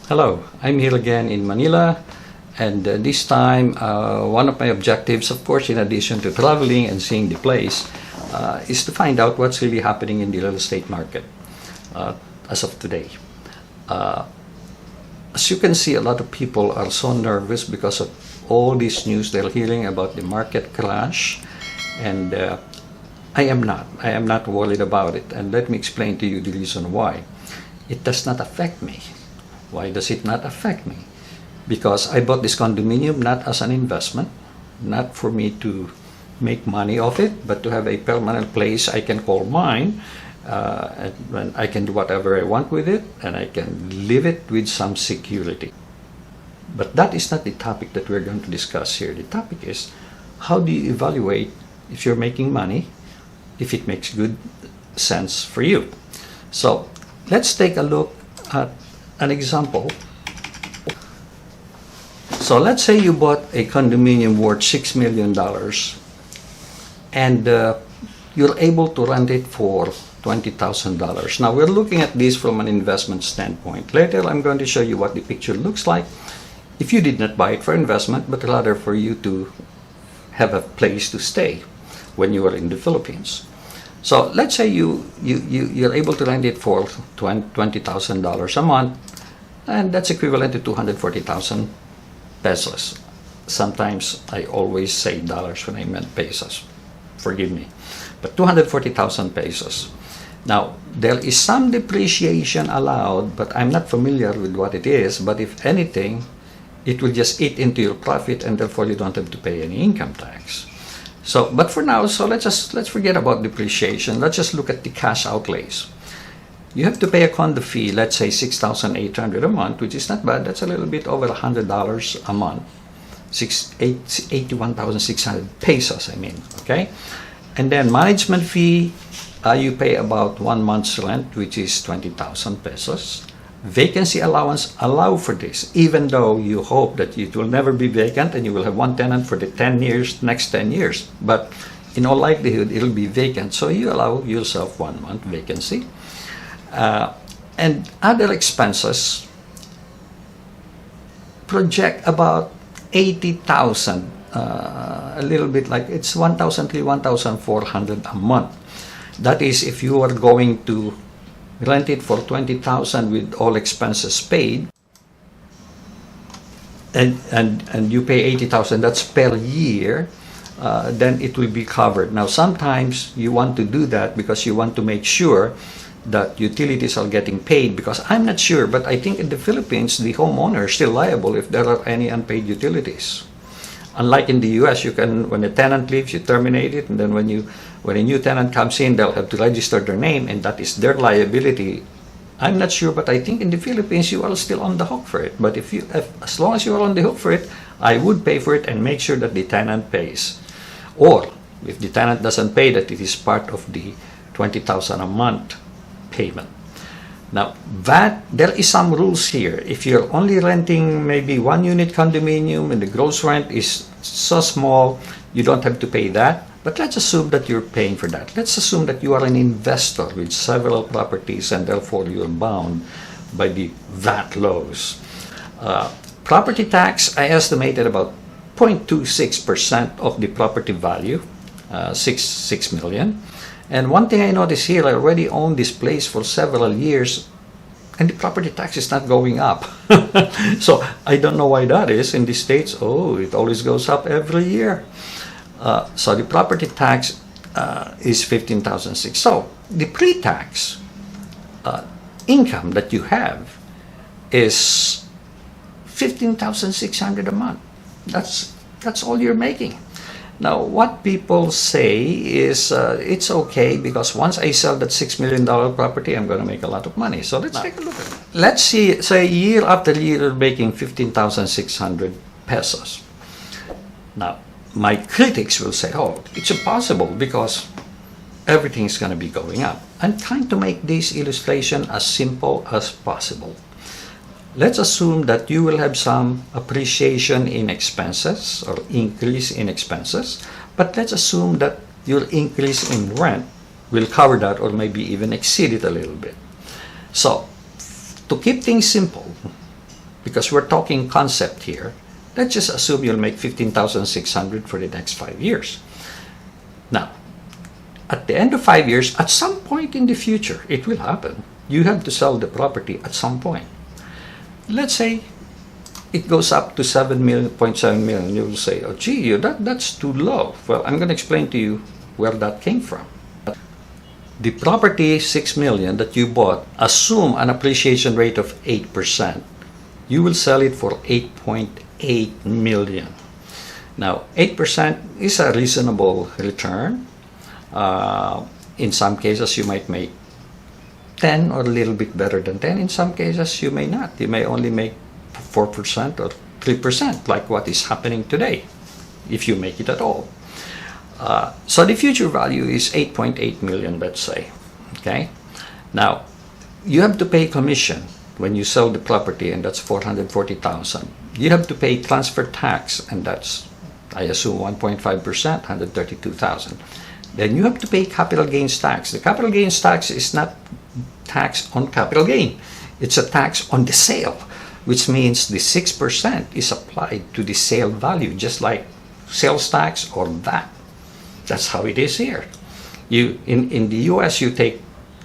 Hello, I'm here again in Manila, and this time one of my objectives, of course, in addition to traveling and seeing the place, is to find out what's really happening in the real estate market as of today. Uh, as you can see, a lot of people are so nervous because of all this news they're hearing about the market crash, and I am not. I am not worried about it, and let me explain to you the reason why. It does not affect me. Why does it not affect me? Because I bought this condominium not as an investment, not for me to make money off it, but to have a permanent place I can call mine, and I can do whatever I want with it, and I can live it with some security. But that is not the topic that we're going to discuss here. The topic is, how do you evaluate if you're making money, if it makes good sense for you? So let's take a look at an example. So let's say you bought a condominium worth $6 million and you're able to rent it for $20,000. Now we're looking at this from an investment standpoint. Later I'm going to show you what the picture looks like if you did not buy it for investment, but rather for you to have a place to stay when you are in the Philippines. So let's say you're able to rent it for $20,000 a month, and that's equivalent to 240,000 pesos. Sometimes I always say dollars when I meant pesos. Forgive me. But 240,000 pesos. Now, there is some depreciation allowed, but I'm not familiar with what it is. But if anything, it will just eat into your profit, and therefore you don't have to pay any income tax. So, but for now, so let's forget about depreciation. Let's just look at the cash outlays. You have to pay a condo fee, let's say $6,800 a month, which is not bad. That's a little bit over $100 a month. 81,600 pesos, I mean, okay? And then management fee, you pay about 1 month's rent, which is 20,000 pesos. Vacancy allowance allow for this, even though you hope that it will never be vacant and you will have one tenant for the 10 years, next 10 years. But in all likelihood, it'll be vacant. So you allow yourself 1 month vacancy. And other expenses project about 80,000, a little bit like it's 1,300, 1,400 a month. That is if you are going to rent it for 20,000 with all expenses paid, and you pay 80,000, that's per year, then it will be covered. Now sometimes you want to do that because you want to make sure that utilities are getting paid, because I'm not sure, but I think in the Philippines the homeowner is still liable if there are any unpaid utilities. Unlike in the US, you can, when a tenant leaves, you terminate it, and then when a new tenant comes in, they'll have to register their name, and that is their liability. I'm not sure, but I think in the Philippines you are still on the hook for it. But as long as you are on the hook for it, I would pay for it and make sure that the tenant pays. Or if the tenant doesn't pay, that it is part of the 20,000 a month payment. Now, there is some rules here. If you're only renting maybe 1 unit condominium and the gross rent is so small, you don't have to pay that. But let's assume that you're paying for that. Let's assume that you are an investor with several properties and therefore you're bound by the VAT laws. Property tax, I estimated about 0.26% of the property value, 6 million. And one thing I noticed here, I already own this place for several years, and the property tax is not going up. So I don't know why that is. In the States, it always goes up every year. So the property tax is 15,600. So the pre-tax income that you have is 15,600 a month. That's all you're making. Now, what people say is it's okay because once I sell that $6 million property, I'm going to make a lot of money. So let's take a look at it. Let's say year after year, you're making 15,600 pesos. Now, my critics will say, it's impossible because everything is going to be going up. I'm trying to make this illustration as simple as possible. Let's assume that you will have some appreciation in expenses or increase in expenses, but let's assume that your increase in rent will cover that or maybe even exceed it a little bit. So, to keep things simple, because we're talking concept here. Let's just assume you'll make $15,600 for the next 5 years. Now, at the end of 5 years, at some point in the future, it will happen. You have to sell the property at some point. Let's say it goes up to 7.7 million. You will say, oh gee, that's too low. Well, I'm going to explain to you where that came from. The property, 6 million that you bought, assume an appreciation rate of 8%. You will sell it for 8.8 million. Now, 8% is a reasonable return. In some cases, you might make 10 or a little bit better than 10. In some cases, you may not. You may only make 4% or 3%, like what is happening today, if you make it at all. So the future value is 8.8 million, let's say. Okay. Now, you have to pay commission when you sell the property, and that's 440,000. You have to pay transfer tax, and that's, I assume, 1.5%, 132,000. Then you have to pay capital gains tax. The capital gains tax is not tax on capital gain. It's a tax on the sale, which means the 6% is applied to the sale value, just like sales tax or VAT. That's how it is here. In the US, you take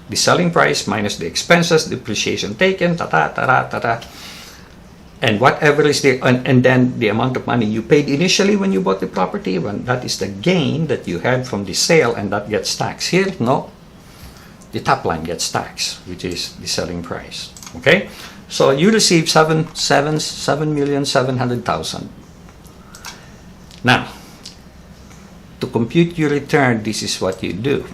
the selling price minus the expenses, depreciation taken, and whatever is the, and then the amount of money you paid initially when you bought the property, when that is the gain that you had from the sale, and that gets taxed. Here, no, the top line gets taxed, which is the selling price. Okay, so you receive 7,700,000. Now, to compute your return, this is what you do.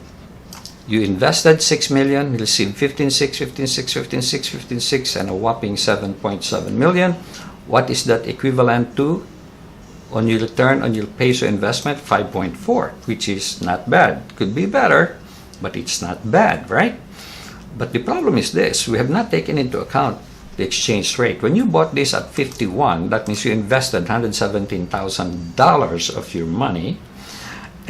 You invested 6 million, received 15.6, and a whopping 7.7 million. What is that equivalent to? On your return on your peso investment, 5.4, which is not bad. Could be better, but it's not bad, right? But the problem is this: we have not taken into account the exchange rate. When you bought this at 51, that means you invested $117,000 of your money.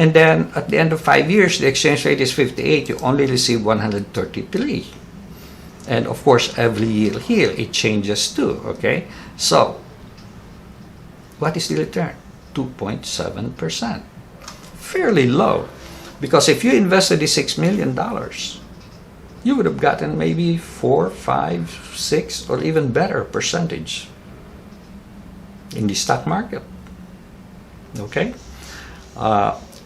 And then at the end of 5 years, the exchange rate is 58. You only receive 133. And of course, every year here, it changes too, okay? So, what is the return? 2.7%. Fairly low. Because if you invested the $6 million, you would have gotten maybe 4, 5, 6, or even better percentage in the stock market. Okay?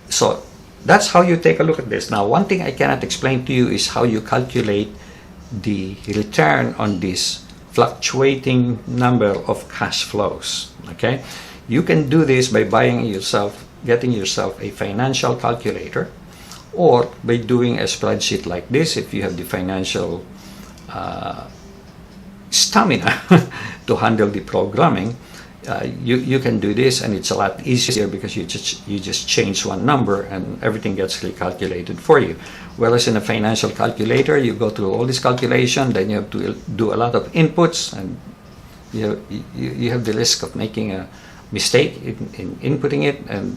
So that's how you take a look at this. Now, one thing I cannot explain to you is how you calculate the return on this fluctuating number of cash flows. Okay? You can do this by getting yourself a financial calculator, or by doing a spreadsheet like this if you have the financial stamina to handle the programming. You can do this, and it's a lot easier because you just change one number and everything gets recalculated for you. Whereas in a financial calculator, you go through all this calculation, then you have to do a lot of inputs, and you have the risk of making a mistake in inputting it and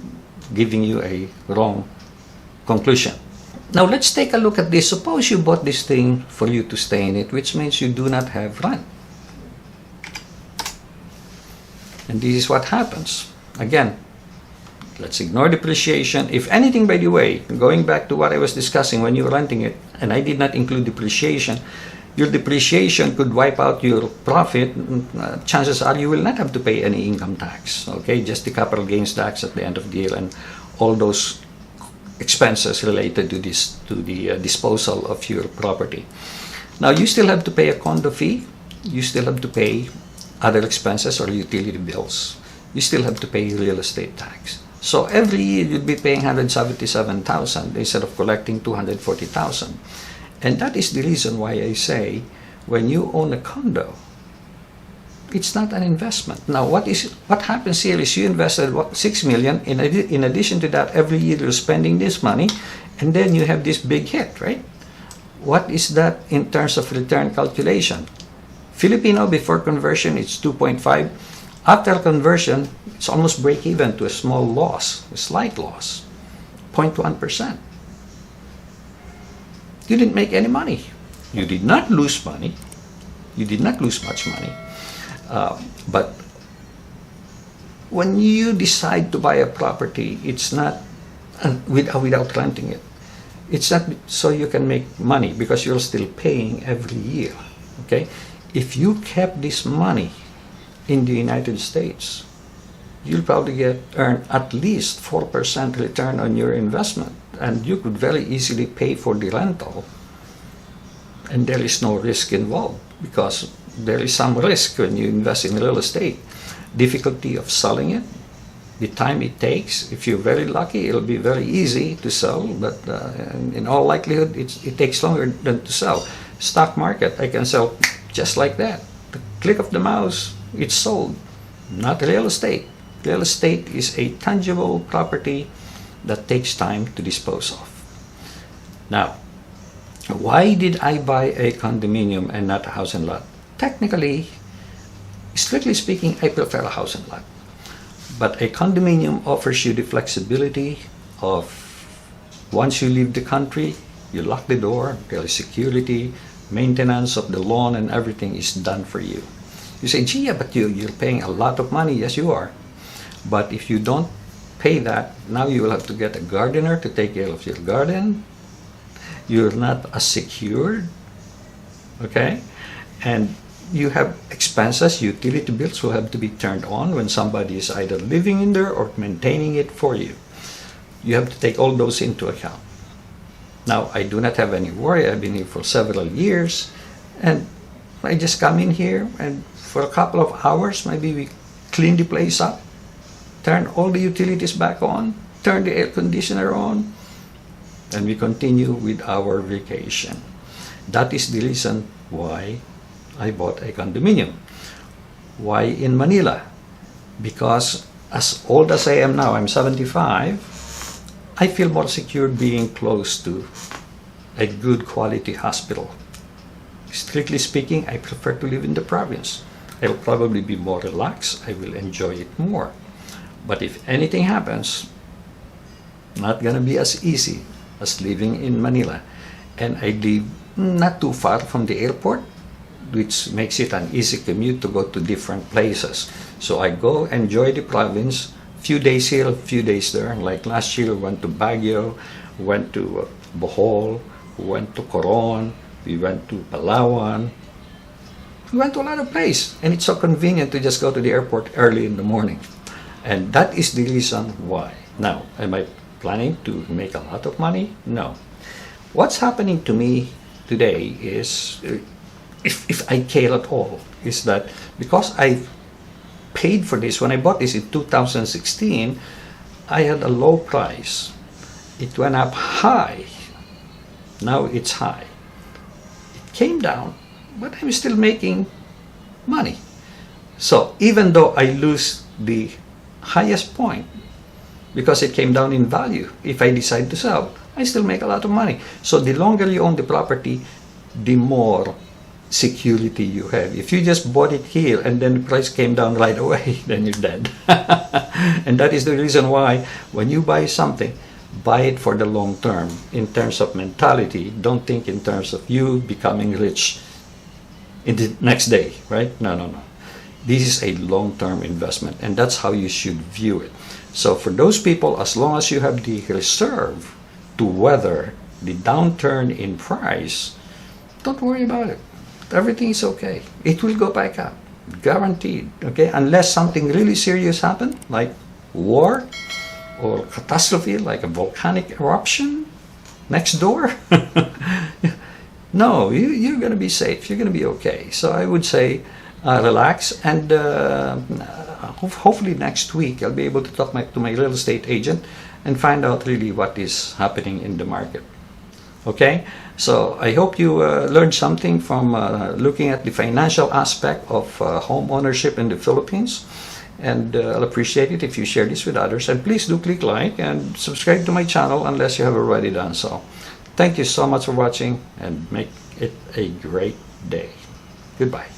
giving you a wrong conclusion. Now let's take a look at this. Suppose you bought this thing for you to stay in it, which means you do not have rent. And this is what happens. Again, let's ignore depreciation. If anything, by the way, going back to what I was discussing when you were renting it, and I did not include depreciation, your depreciation could wipe out your profit. Chances are you will not have to pay any income tax. Okay, just the capital gains tax at the end of the year and all those expenses related to the disposal of your property. Now, you still have to pay a condo fee. You still have to pay other expenses or utility bills. You still have to pay real estate tax. So every year you'd be paying $177,000 instead of collecting $240,000. And that is the reason why I say when you own a condo, it's not an investment. Now, what happens here is you invested $6 million. In addition to that, every year you're spending this money, and then you have this big hit, right? What is that in terms of return calculation? Filipino before conversion, it's 2.5. After conversion, it's almost break even to a small loss, a slight loss, 0.1%. You didn't make any money. You did not lose money. You did not lose much money. But when you decide to buy a property, it's not without renting it. It's not so you can make money, because you're still paying every year. Okay? If you kept this money in the United States, you'll probably earn at least 4% return on your investment, and you could very easily pay for the rental, and there is no risk involved, because there is some risk when you invest in real estate. Difficulty of selling it, the time it takes. If you're very lucky, it'll be very easy to sell, but in all likelihood, it takes longer than to sell. Stock market, I can sell just like that. The click of the mouse, it's sold. Not real estate. Real estate is a tangible property that takes time to dispose of. Now, why did I buy a condominium and not a house and lot? Technically, strictly speaking, I prefer a house and lot. But a condominium offers you the flexibility of, once you leave the country, you lock the door, there is security, maintenance of the lawn and everything is done for you. You say, gee, yeah, but you're paying a lot of money. Yes, you are. But if you don't pay that, now you will have to get a gardener to take care of your garden. You're not as secured, okay? And you have expenses, utility bills will have to be turned on when somebody is either living in there or maintaining it for you. You have to take all those into account. Now, I do not have any worry. I've been here for several years, and I just come in here, and for a couple of hours, maybe we clean the place up, turn all the utilities back on, turn the air conditioner on, and we continue with our vacation. That is the reason why I bought a condominium. Why in Manila? Because as old as I am now, I'm 75, I feel more secure being close to a good quality hospital. Strictly speaking, I prefer to live in the province. I'll probably be more relaxed. I will enjoy it more. But if anything happens, not gonna be as easy as living in Manila. And I live not too far from the airport, which makes it an easy commute to go to different places. So I go enjoy the province, few days here, few days there. Like last year, we went to Baguio, went to Bohol, went to Coron, we went to Palawan. We went to a lot of places, and it's so convenient to just go to the airport early in the morning. And that is the reason why. Now, am I planning to make a lot of money? No. What's happening to me today is, if I care at all, is that because I paid for this, when I bought this in 2016, I had a low price. It went up high. Now it's high. It came down, but I'm still making money. So even though I lose the highest point because it came down in value, if I decide to sell, I still make a lot of money. So the longer you own the property, the more security you have. If you just bought it here and then the price came down right away, then you're dead. And that is the reason why when you buy something, buy it for the long term. In terms of mentality, don't think in terms of you becoming rich in the next day, right? No, no, no. This is a long-term investment, and that's how you should view it. So for those people, as long as you have the reserve to weather the downturn in price, don't worry about it. Everything is okay. It will go back up, guaranteed, okay? Unless something really serious happens, like war or catastrophe, like a volcanic eruption next door. No, you're going to be safe. You're going to be okay. So I would say relax, and hopefully next week I'll be able to talk to my real estate agent and find out really what is happening in the market. Okay, so I hope you learned something from looking at the financial aspect of home ownership in the Philippines, and I'll appreciate it if you share this with others, and please do click like and subscribe to my channel unless you have already done so. Thank you so much for watching, and make it a great day. Goodbye.